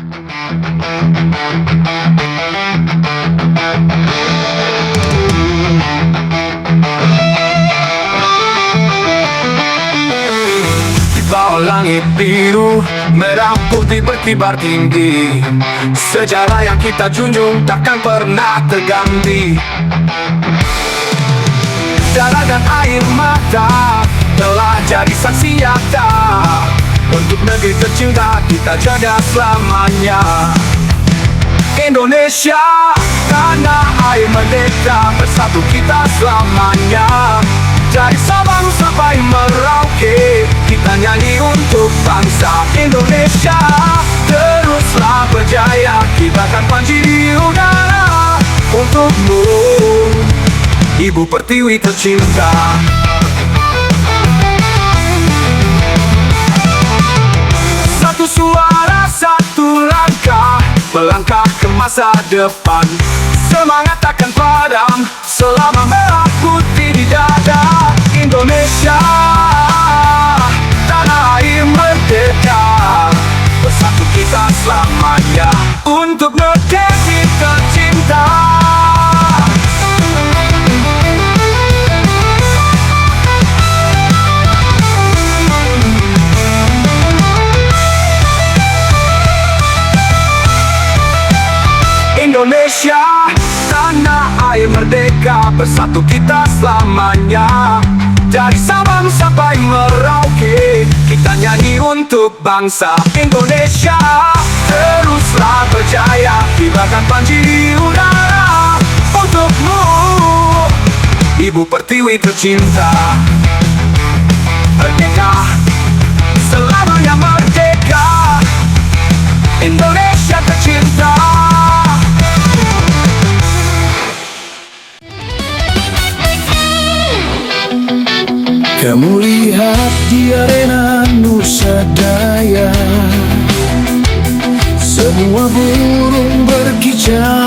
Di bawah langit biru, merah putih berkibar tinggi. Sejarah yang kita junjung takkan pernah terganti. Darah dan air mata telah jadi saksi nyata. Untuk negeri tercinta kita jaga selamanya. Indonesia, tanah air merdeka, bersatu kita selamanya. Dari Sabang sampai Merauke, kita nyanyi untuk bangsa Indonesia. Teruslah berjaya, kibarkan panji di udara untukmu, Ibu Pertiwi tercinta. Satu suara, satu langkah, melangkah ke masa depan. Semangat takkan padam selama merah putih di dada. Indonesia, tanah air merdeka, bersatu kita selamanya untuk negeri tercinta. Indonesia, tanah air merdeka, bersatu kita selamanya. Dari Sabang sampai Merauke, kita nyanyi untuk bangsa Indonesia. Teruslah berjaya, kibarkan panji di udara untukmu, Ibu Pertiwi tercinta. Merdeka, selamanya merdeka, Indonesia tercinta. Kamu lihat di arena Nusa Daya, semua burung berkicau